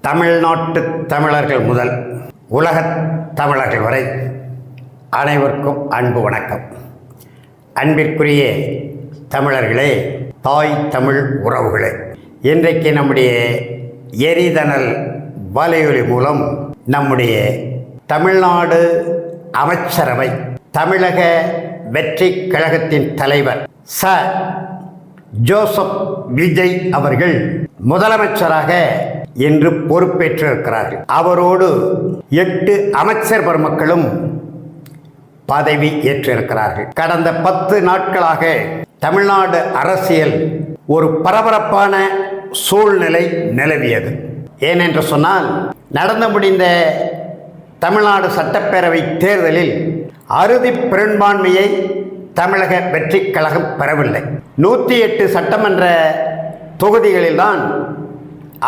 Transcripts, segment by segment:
தமிழ்நாட்டு தமிழர்கள் முதல் உலகத் தமிழர்கள் வரை அனைவருக்கும் அன்பு வணக்கம். அன்பிற்குரிய தமிழர்களே, தாய் தமிழ் உறவுகளே, இன்றைக்கு நம்முடைய எரிதனல் வலையொலி மூலம் நம்முடைய தமிழ்நாடு அமைச்சரவை தமிழக வெற்றி கழகத்தின் தலைவர் ஜோசப் விஜய் அவர்கள் முதலமைச்சராக இன்று பொறுப்பேற்றிருக்கிறார்கள். அவரோடு 8 அமைச்சர் பெருமக்களும் பதவி ஏற்றிருக்கிறார்கள். கடந்த 10 நாட்களாக தமிழ்நாடு அரசியல் ஒரு பரபரப்பான சூழ்நிலை நிலவியது. ஏனென்று சொன்னால், நடந்து முடிந்த தமிழ்நாடு சட்டப்பேரவை தேர்தலில் அறுதி பெரும்பான்மையை தமிழக வெற்றி கழகம் பெறவில்லை. 108 சட்டமன்ற தொகுதிகளில்தான்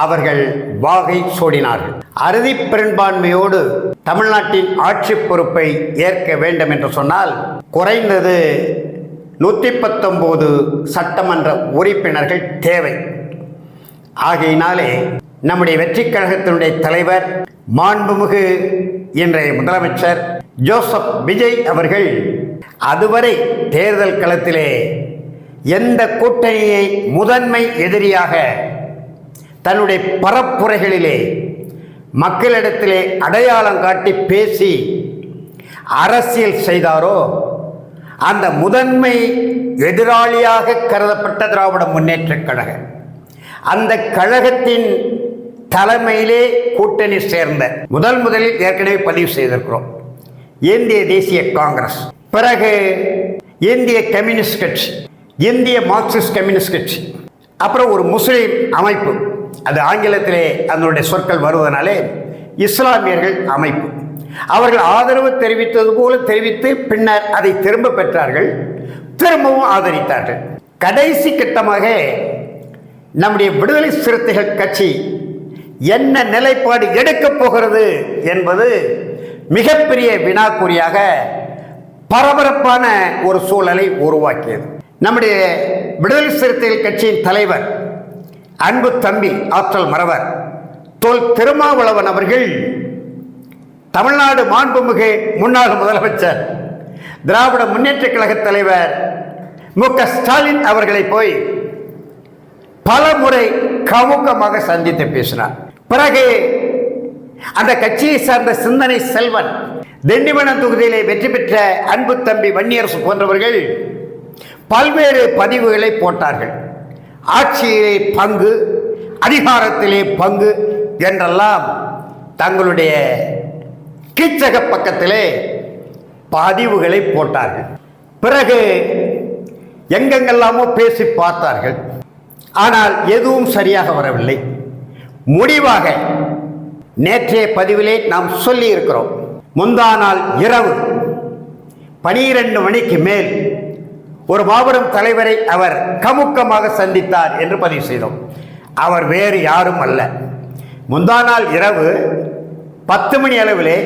அவர்கள் வாகை சூடினார்கள். அறுதி பெரும்பான்மையோடு தமிழ்நாட்டின் ஆட்சி பொறுப்பை ஏற்க வேண்டும் என்று சொன்னால் குறைந்தது 119 சட்டமன்ற உறுப்பினர்கள் தேவை. ஆகையினாலே நம்முடைய வெற்றி கழகத்தினுடைய தலைவர் மாண்புமிகு இன்றைய முதலமைச்சர் ஜோசப் விஜய் அவர்கள் அதுவரை தேர்தல் களத்திலே எந்த கூட்டணியை முதன்மை எதிரியாக தன்னுடைய பரப்புரைகளிலே மக்களிடத்திலே அடையாளம் காட்டி பேசி அரசியல் செய்தாரோ, அந்த முதன்மை எதிராளியாக கருதப்பட்ட திராவிட முன்னேற்றக் கழகம், அந்த கழகத்தின் தலைமையிலே கூட்டணி சேர்ந்த முதலில் ஏற்கனவே பதிவு செய்திருக்கிறோம் இந்திய தேசிய காங்கிரஸ், பிறகு இந்திய கம்யூனிஸ்ட் கட்சி, இந்திய மார்க்சிஸ்ட் கம்யூனிஸ்ட் கட்சி, அப்புறம் ஒரு முஸ்லீம் அமைப்பு, அது ஆங்கிலத்திலே அதனுடைய சொற்கள் வருவதனாலே இஸ்லாமியர்கள் அமைப்பு. அவர்கள் ஆதரவு தெரிவித்தது போல தெரிவித்து பின்னர் அதை திரும்ப பெற்றார்கள், திரும்பவும் ஆதரித்தார்கள். கடைசி கட்டமாக நம்முடைய விடுதலை சிறுத்தைகள் கட்சி என்ன நிலைப்பாடு எடுக்கப் போகிறது என்பது மிகப்பெரிய வினாக்குறியாக பரபரப்பான ஒரு சூழலை உருவாக்கியது. நம்முடைய விடுதலை சிறுத்தைகள் கட்சியின் தலைவர் அன்பு தம்பி ஆற்றல் மறவர் தொல் திருமாவளவன் அவர்கள் தமிழ்நாடு மாண்புமிகு முன்னாள் முதலமைச்சர் திராவிட முன்னேற்றக் கழக தலைவர் மு.க. ஸ்டாலின் அவர்களை போய் பல முறை கமுக்கமாக சந்தித்து பேசினார். பிறகு அந்த கட்சியை சார்ந்த சிந்தனை செல்வன், திண்டிவனம் தொகுதியிலே வெற்றி பெற்ற அன்பு தம்பி வன்னியரசு போன்றவர்கள் பல்வேறு பதிவுகளை போட்டார்கள். ஆட்சியிலே பங்கு, அதிகாரத்திலே பங்கு என்றெல்லாம் தங்களுடைய கீச்சக பக்கத்திலே பதிவுகளை போட்டார்கள். பிறகு எங்கெங்கெல்லாமோ பேசி பார்த்தார்கள். ஆனால் எதுவும் சரியாக வரவில்லை. முடிவாக நேற்றைய பதிவிலே நாம் சொல்லி இருக்கிறோம், முந்தா நாள் இரவு 12 மணிக்கு மேல் ஒரு மாபெரும் தலைவரை அவர் கமுக்கமாக சந்தித்தார் என்று பதிவு செய்தோம். அவர் வேறு யாரும் அல்ல. முந்தா நாள் இரவு 10 மணி அளவிலே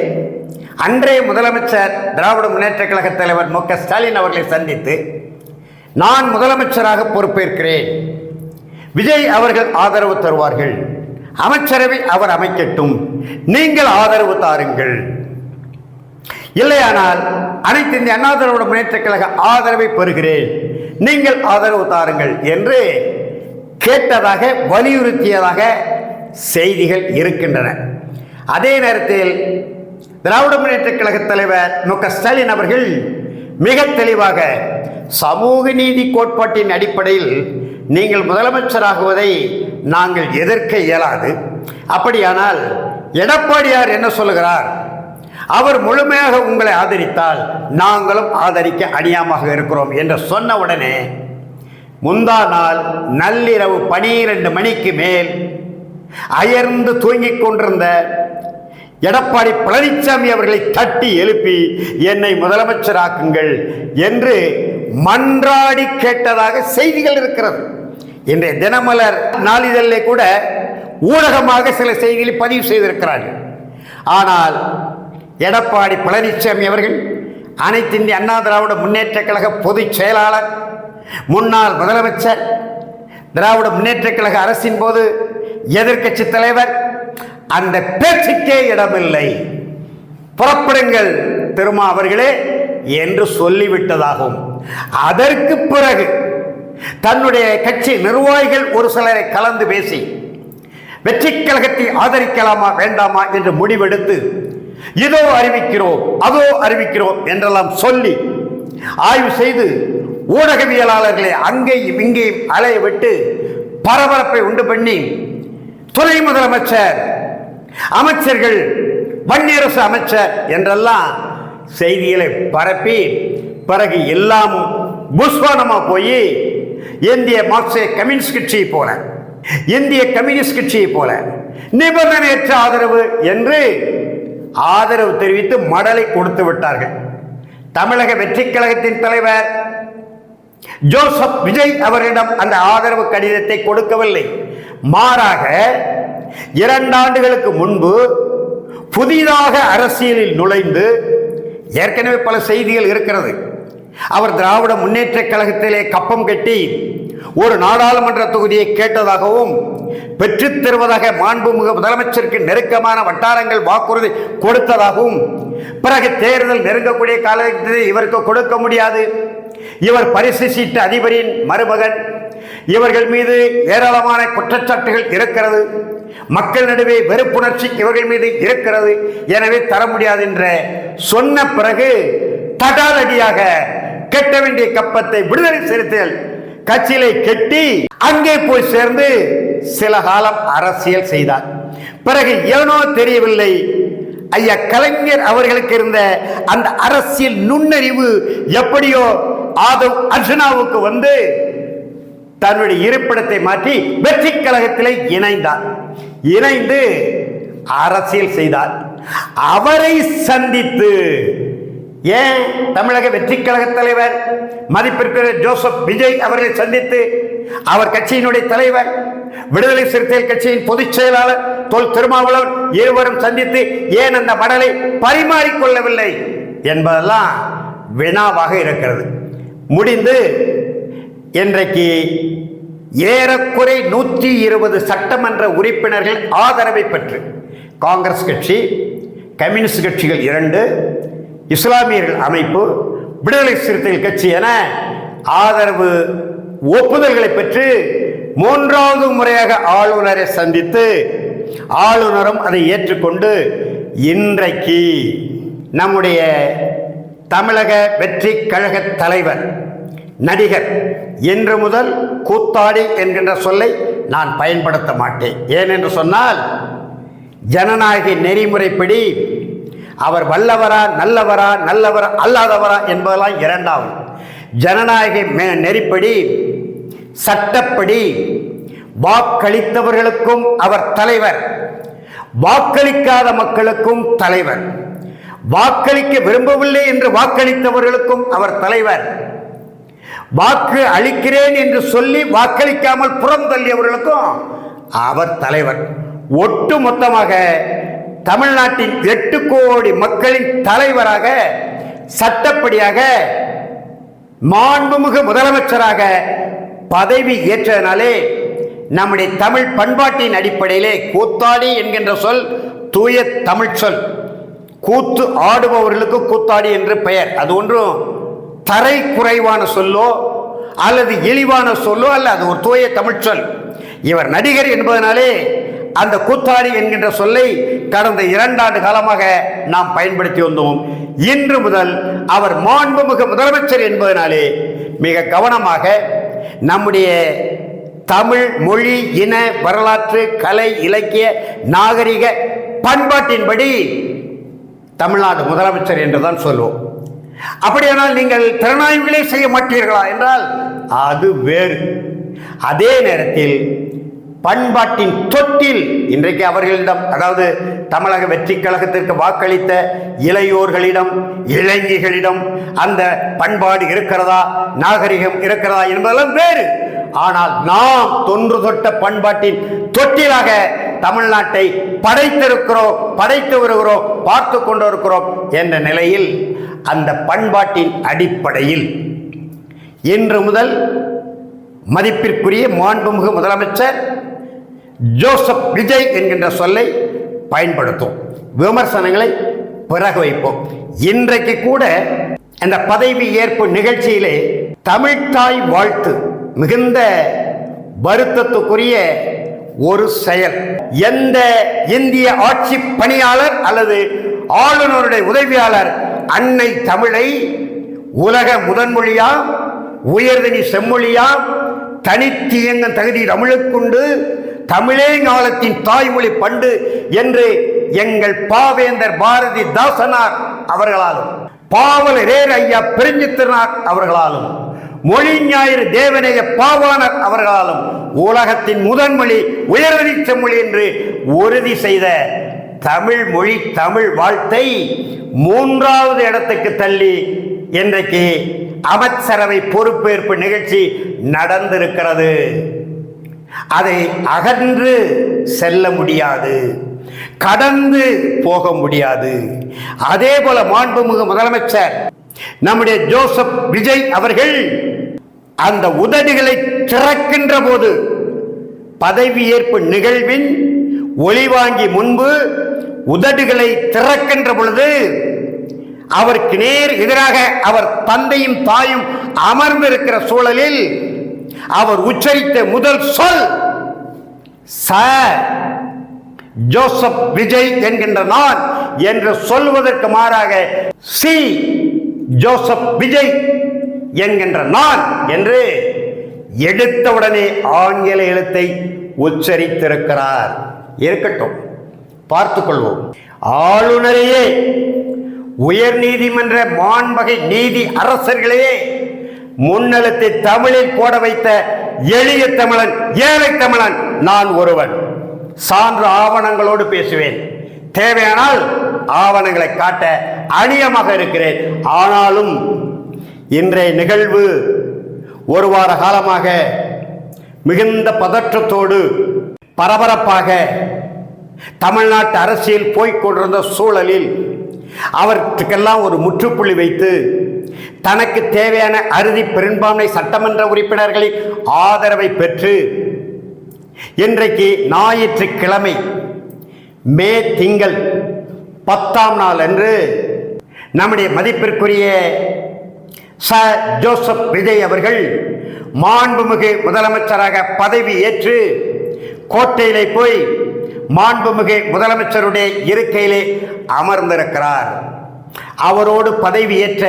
அன்றைய முதலமைச்சர் திராவிட முன்னேற்றக் கழக தலைவர் மு.க. ஸ்டாலின் அவர்களை சந்தித்து, நான் முதலமைச்சராக பொறுப்பேற்கிறேன், விஜய் அவர்கள் ஆதரவு தருவார்கள், அமைச்சரவை அவர் அமைக்கட்டும், நீங்கள் ஆதரவு தாருங்கள், இல்லையானால் அனைத்து இந்திய அண்ணா திராவிட முன்னேற்றக் கழக ஆதரவை பெறுகிறேன், நீங்கள் ஆதரவு தாருங்கள் என்று கேட்டதாக, வலியுறுத்தியதாக செய்திகள் இருக்கின்றன. அதே நேரத்தில் திராவிட முன்னேற்றக் கழக தலைவர் மு.க. ஸ்டாலின் அவர்கள் மிக தெளிவாக சமூக நீதி கோட்பாட்டின் அடிப்படையில் நீங்கள் முதலமைச்சராகுவதை நாங்கள் எதிர்க்க இயலாது, அப்படியானால் எடப்பாடியார் என்ன சொல்லுகிறார், அவர் முழுமையாக உங்களை ஆதரித்தால் நாங்களும் ஆதரிக்க அணியாமாக இருக்கிறோம் என்று சொன்ன உடனே முந்தா நாள் நள்ளிரவு 12 மணிக்கு மேல் அயர்ந்து தூங்கிக் கொண்டிருந்த எடப்பாடி பழனிசாமி அவர்களை தட்டி எழுப்பி என்னை முதலமைச்சராக்குங்கள் என்று மன்றாடி கேட்டதாக செய்திகள் இருக்கிறது. இன்றைய தினமலர் நாளிதழிலே கூட ஊடகமாக சில செய்திகளை பதிவு செய்திருக்கிறார்கள். ஆனால் எடப்பாடி பழனிசாமி அவர்கள் அனைத்து இந்திய அண்ணா திராவிட முன்னேற்றக் கழக பொதுச் செயலாளர், முன்னாள் முதலமைச்சர், திராவிட முன்னேற்றக் கழக அரசின் போது எதிர்க்கட்சி தலைவர், அந்த பேச்சுக்கே இடமில்லை, புறப்படுங்கள் திருமா அவர்களே என்று சொல்லிவிட்டதாகும். அதற்கு பிறகு தன்னுடைய கட்சி நிர்வாகிகள் ஒரு சிலரை கலந்து பேசி வெற்றி கழகத்தை ஆதரிக்கலாமா வேண்டாமா என்று முடிவெடுத்து இதோ அறிவிக்கிறோம் அதோ அறிவிக்கிறோம் என்றெல்லாம் சொல்லி ஆய்வு செய்து ஊடகவியலாளர்களை அங்கேயும் இங்கேயும் அலைய விட்டு பரபரப்பை உண்டு பண்ணி துணை முதலமைச்சர், அமைச்சர்கள், வன்னியரசு அமைச்சர் என்றெல்லாம் செய்திகளை பரப்பி பிறகு எல்லாம் புஸ்வானமா போய் இந்திய மார்க்சிஸ்ட் கம்யூனிஸ்ட் கட்சியை போல, இந்திய கம்யூனிஸ்ட் கட்சியை போல நிபந்தனையற்ற ஆதரவு என்று ஆதரவு தெரிவித்து மடலை கொடுத்து விட்டார்கள். தமிழக வெற்றி கழகத்தின் தலைவர் ஜோசப் விஜய் அவரிடம் அந்த ஆதரவு கடிதத்தை கொடுக்கவில்லை. மாறாக 2 ஆண்டுகளுக்கு முன்பு புதிதாக அரசியலில் நுழைந்து, ஏற்கனவே பல செய்திகள் இருக்கிறது, அவர் திராவிட முன்னேற்ற கழகத்திலே கப்பம் கட்டி ஒரு நாடாளுமன்ற தொகுதியை கேட்டதாகவும் பெற்றுத் தருவதாக மாண்புமிகு முதலமைச்சருக்கு நெருக்கமான வட்டாரங்கள் வாக்குறுதி கொடுத்ததாகவும், பிறகு தேர்தல் நெருங்கக்கூடிய காலத்தில் இவருக்கு கொடுக்க முடியாது, இவர் பரிசு சீட்டு அதிபரின் மருமகன், இவர்கள் மீது ஏராளமான குற்றச்சாட்டுகள் இருக்கிறது, மக்கள் நடுவே வெறுப்புணர்ச்சி இவர்கள் மீது இருக்கிறது, எனவே தர முடியாது என்ற சொன்ன பிறகு தடாலடியாக கட்ட வேண்டிய கப்பத்தை விடுதலை சிறுத்தைகள் கட்சியிலே கட்டி அங்கே போய் சேர்ந்து சில காலம் அரசியல் செய்தார். பிறகு ஏனோ தெரியவில்லை, ஐயா கலைஞர் அவர்களுக்கு இருந்த அந்த அரசியல் நுண்ணறிவு எப்படியோ ஆதவ் அர்ஜுனாவுக்கு வந்து தன்னுடைய இருப்பிடத்தை மாற்றி வெற்றி கழகத்திலே இணைந்தார். இணைந்து அரசியல் செய்தார். அவரை சந்தித்து, ஏன் தமிழக வெற்றி கழக தலைவர் மதிப்பிற்குரிய ஜோசப் விஜய் அவர்களை சந்தித்து, அவர் கட்சியினுடைய தலைவர், விடுதலை சிறுத்தைகள் கட்சியின் பொதுச் செயலாளர் தொல் திருமாவளவன் இருவரும் சந்தித்து ஏன் அந்த மடலை பரிமாறிக்கொள்ளவில்லை என்பதெல்லாம் வினாவாக இருக்கிறது. முடிந்து இன்றைக்கு ஏறக்குறை 120 சட்டமன்ற உறுப்பினர்கள் ஆதரவை பெற்று காங்கிரஸ் கட்சி, கம்யூனிஸ்ட் கட்சிகள் 2, இஸ்லாமியர்கள் அமைப்பு, விடுதலை சிறுத்தைகள் கட்சி என ஆதரவு ஒப்புதல்களை பெற்று 3வது முறையாக ஆளுநரை சந்தித்து ஆளுநரும் அதை ஏற்றுக்கொண்டு இன்றைக்கு நம்முடைய தமிழக வெற்றி கழக தலைவர் நடிகர் இன்று முதல் கூத்தாடி என்கின்ற சொல்லை நான் பயன்படுத்த மாட்டேன். ஏனென்று சொன்னால் ஜனநாயக நெறிமுறைப்படி அவர் வல்லவரா நல்லவரா நல்லவரா அல்லாதவரா என்பதெல்லாம் 2வது. ஜனநாயக நெறிப்படி சட்டப்படி வாக்களித்தவர்களுக்கும் அவர் தலைவர், வாக்களிக்காத மக்களுக்கும் தலைவர், வாக்களிக்க விரும்பவில்லை என்று வாக்களித்தவர்களுக்கும் அவர் தலைவர், வாக்கு அளிக்கிறேன் என்று சொல்லி வாக்களிக்காமல் புறந்தள்ளியவர்களுக்கும் அவர் தலைவர். ஒட்டு மொத்தமாக தமிழ்நாட்டின் 8 கோடி மக்களின் தலைவராக, சட்டப்படியாக மாண்புமிகு முதலமைச்சராக பதவி ஏற்றதனாலே நம்முடைய தமிழ் பண்பாட்டின் அடிப்படையிலே கூத்தாடி என்கின்ற சொல் தூய தமிழ் சொல். கூத்து ஆடுபவர்களுக்கு கூத்தாடி என்று பெயர். அது ஒன்றும் தரை குறைவான சொல்லோ அல்லது இழிவான சொல்லோ அல்ல, அது ஒரு தூய தமிழ் சொல். இவர் நடிகர் என்பதனாலே அந்த கூத்தாடி என்கின்ற சொல்லை கடந்த 2 ஆண்டு காலமாக நாம் பயன்படுத்தி வந்தோம். இன்று முதல் அவர் மாண்புமிகு முதலமைச்சர் என்பதனாலே மிக கவனமாக நம்முடைய தமிழ் மொழி, இன, வரலாற்று, கலை, இலக்கிய, நாகரிக பண்பாட்டின்படி தமிழ்நாடு முதலமைச்சர் என்றுதான் சொல்வோம். அப்படியானால் நீங்கள் திறனாய்வுகளே செய்ய மாட்டீர்களா என்றால் அது வேறு. அதே நேரத்தில் பண்பாட்டின் தொட்டில் இன்றைக்கு அவர்களிடம், அதாவது தமிழக வெற்றி கழகத்திற்கு வாக்களித்த இளையோர்களிடம், இளைஞர்களிடம் அந்த பண்பாடு இருக்கிறதா, நாகரிகம் இருக்கிறதா என்பதெல்லாம் வேறு. ஆனால் நாம் தொன்று தொட்ட பண்பாட்டின் தொட்டிலாக தமிழ்நாட்டை படைத்திருக்கிறோம், படைத்து வருகிறோம், பார்த்து கொண்டு இருக்கிறோம் என்ற நிலையில் அந்த பண்பாட்டின் அடிப்படையில் இன்று முதல் மதிப்பிற்குரிய மாண்புமிகு முதலமைச்சர் ஜோசப் விஜய் என்கின்ற சொல்லை பயன்படுத்தும். விமர்சனங்களை பிறகு வைப்போம். இன்றைக்கு கூட அந்த பதவி ஏற்பு நிகழ்ச்சியிலே தமிழ்த்தாய் வாழ்த்து மிகுந்த வருத்தத்துக்குரிய ஒரு செயல். எந்த இந்திய ஆட்சி பணியாளர் அல்லது ஆளுநருடைய உதவியாளர் அன்னை தமிழை உலக முதன்மொழியா, உயர்தனி செம்மொழியா, தனித்து இயங்கும் தகுதி தமிழுக்குண்டு, தமிழே ஞாலத்தின் தாய்மொழி பண்டு என்று எங்கள் பாவேந்தர் பாரதி தாசனார் அவர்களாலும், பாவலரேர் ஐயா பெருஞ்சித்திரனார் அவர்களாலும், மொழி ஞாயிறு தேவநேய பாவாணர் அவர்களாலும் உலகத்தின் முதன்மொழி உயர்தனி செம்மொழி என்று உறுதி செய்த தமிழ் மொழி தமிழ் வாழ்த்தை 3வது இடத்துக்கு தள்ளி இன்றைக்கு அமைச்சரவை பொறுப்பேற்பு நிகழ்ச்சி நடந்திருக்கிறது. அதை அகன்று செல்ல முடியாது, கடந்து போக முடியாது. அதே போல மாண்புமிகு முதலமைச்சர் நம்முடைய ஜோசப் விஜய் அவர்கள் அந்த உதடுகளை திறக்கின்ற போது, பதவியேற்பு நிகழ்வின் ஒளிவாங்கி முன்பு உதடுகளை திறக்கின்ற பொழுது, அவருக்கு நேர் எதிராக அவர் தந்தையும் தாயும் அமர்ந்திருக்கிற சூழலில் அவர் உச்சரித்த முதல் சொல் சார் ஜோசப் விஜய் என்கின்ற நான் என்று சொல்வதற்கு மாறாக சி ஜோசப் விஜய் என்கின்ற நான் என்று எடுத்தவுடனே ஆங்கில எழுத்தை உச்சரித்திருக்கிறார். இருக்கட்டும், பார்த்துக் கொள்வோம். ஆளுநரையே, உயர் நீதிமன்ற மாண்பகை நீதி அரசர்களையே முன்னெழுத்தை தமிழில் போட வைத்த எளிய தமிழன், ஏழை தமிழன் நான் ஒருவன். சான்று ஆவணங்களோடு பேசுவேன். தேவையானால் ஆவணங்களை காட்ட அணியமாக இருக்கிறேன். ஆனாலும் இன்றைய நிகழ்வு ஒரு வார காலமாக மிகுந்த பதற்றத்தோடு பரபரப்பாக தமிழ்நாட்டு அரசியல் போய்கொண்டிருந்த சூழலில் அவற்றுக்கெல்லாம் ஒரு முற்றுப்புள்ளி வைத்து தனக்கு தேவையான அறுதி பெரும்பான்மை சட்டமன்ற உறுப்பினர்களின் ஆதரவை பெற்று இன்றைக்கு ஞாயிற்றுக்கிழமை மே திங்கள் 10ஆம் நாள் அன்று நம்முடைய மதிப்பிற்குரிய ச ஜோசப் விஜய் அவர்கள் மாண்புமிகு முதலமைச்சராக பதவி ஏற்று கோட்டையிலே போய் மாண்புமிகு முதலமைச்சருடைய இருக்கையிலே அமர்ந்திருக்கிறார். அவரோடு பதவி ஏற்ற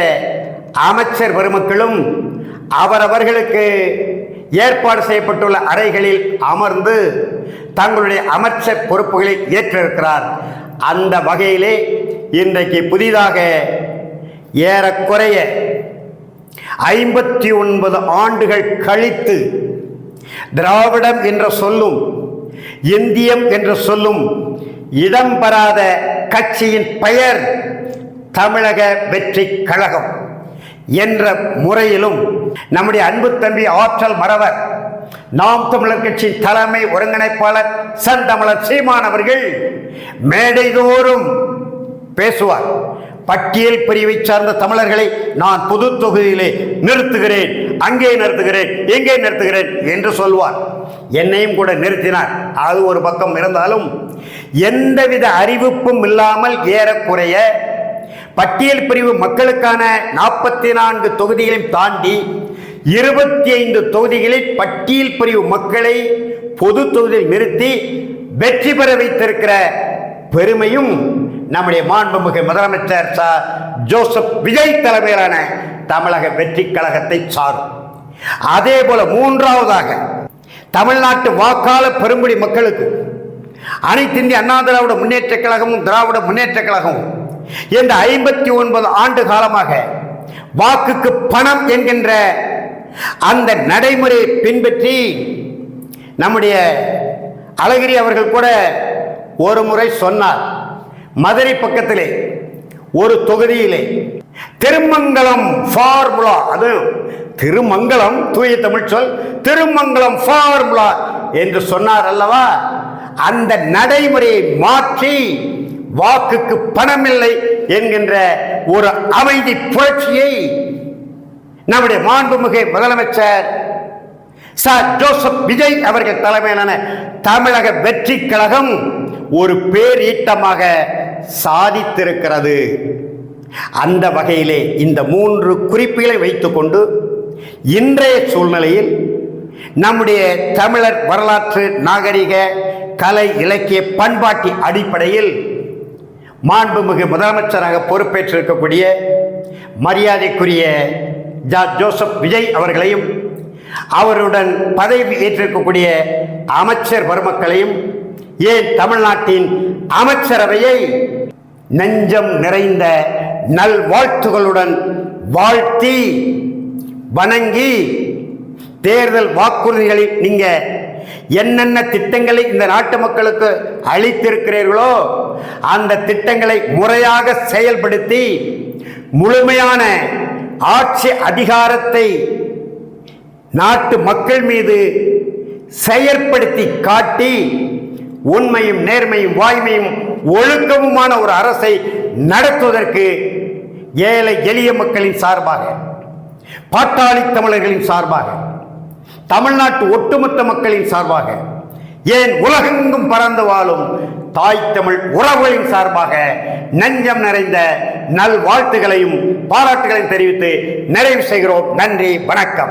அமைச்சர் பெருமக்களும் அவரவர்களுக்கு ஏற்பாடு செய்யப்பட்டுள்ள அறைகளில் அமர்ந்து தங்களுடைய அமைச்சர் பொறுப்புகளை ஏற்றிருக்கிறார். அந்த வகையிலே இன்றைக்கு புதிதாக ஏறக்குறைய 59 ஆண்டுகள் கழித்து திராவிடம் என்ற சொல்லும் இந்தியம் என்று சொல்லும் இடம்பெறாத கட்சியின் பெயர் தமிழக வெற்றி கழகம் என்ற முறையிலும் நம்முடைய அன்பு தம்பி ஆற்றல் மறவர் நாம் தமிழர் கட்சி தலைமை ஒருங்கிணைப்பாளர் செந்தமிழர் சீமான் அவர்கள் மேடைதோறும் பேசுவார். பட்டியல் பிரிவை சார்ந்த தமிழர்களை நான் புது தொகுதியிலே நிறுத்துகிறேன், அங்கே நிறுத்துகிறேன், எங்கே நிறுத்துகிறேன் என்று சொல்வார். என்னையும் கூட நிறுத்தினார். அது ஒரு பக்கம் இருந்தாலும் எந்தவித அறிவிப்பும் இல்லாமல் ஏறக்குறைய பட்டியல் பிரிவு மக்களுக்கான 44 தொகுதிகளையும் தாண்டி 25 தொகுதிகளில் பட்டியல் பிரிவு மக்களை பொது தொகுதியில் நிறுத்தி வெற்றி பெற வைத்திருக்கிற பெருமையும் நம்முடைய மாண்புமிகு முதலமைச்சர் ஜோசப் விஜய் தலைமையிலான தமிழக வெற்றி கழகத்தை சாரும். அதே போல 3ஆவதாக தமிழ்நாட்டு வாக்காளர் பெருங்குடி மக்களுக்கு அனைத்து இந்திய அண்ணா திராவிட முன்னேற்ற கழகமும் திராவிட முன்னேற்ற கழகமும் இந்த 59 ஆண்டு காலமாக வாக்குக்கு பணம் என்கின்ற அந்த நடைமுறையை பின்பற்றி நம்முடைய அழகிரி அவர்கள் கூட ஒரு முறை சொன்னார். மதுரை பக்கத்திலே ஒரு தொகுதியிலே திருமங்கலம் ஃபார்முலா, அது திருமங்கலம் தூய தமிழ் சொல், திருமங்கலம் ஃபார்முலா என்று சொன்னார் அல்லவா? அந்த நடைமுறையை மாற்றி வாக்குக்கு பணமில்லை என்கின்ற ஒரு அமைதி புரட்சியை நம்முடைய மாண்புமிகு முதலமைச்சர் ஜோசப் விஜய் அவர்கள் தலைமையிலான தமிழக வெற்றி கழகம் ஒரு பேரீட்டமாக சாதித்திருக்கிறது. அந்த வகையிலே இந்த 3 குறிப்புகளை வைத்துக்கொண்டு இன்றைய சூழ்நிலையில் நம்முடைய தமிழர் வரலாற்று நாகரிக கலை இலக்கிய பண்பாட்டின் அடிப்படையில் மாண்புமிகு முதலமைச்சராக பொறுப்பேற்றிருக்கக்கூடிய மரியாதைக்குரிய ஜோசப் விஜய் அவர்களையும் அவருடன் பதவி ஏற்றிருக்கக்கூடிய அமைச்சர் பெருமக்களையும் ஏன் தமிழ்நாட்டின் அமைச்சரவையை நெஞ்சம் நிறைந்த நல்வாழ்த்துகளுடன் வாழ்த்தி வணங்கி தேர்தல் வாக்குறுதிகளில் நீங்க என்னென்ன திட்டங்களை இந்த நாட்டு மக்களுக்கு அளித்திருக்கிறீர்களோ அந்த திட்டங்களை முறையாக செயல்படுத்தி முழுமையான ஆட்சி அதிகாரத்தை நாட்டு மக்கள் மீது செயற்படுத்தி காட்டி உண்மையும் நேர்மையும் வாய்மையும் ஒழுக்கமுமான ஒரு அரசை நடத்துவதற்கு ஏழை எளிய மக்களின் சார்பாக, பாட்டாளி தமிழர்களின் சார்பாக, தமிழ்நாட்டு ஒட்டுமொத்த மக்களின் சார்பாக, ஏன் உலகெங்கும் பறந்து வாழும் தாய் தமிழ் உறவுகளின் சார்பாக நெஞ்சம் நிறைந்த நல்வாழ்த்துகளையும் பாராட்டுகளையும் தெரிவித்து நிறைவு செய்கிறோம். நன்றி, வணக்கம்.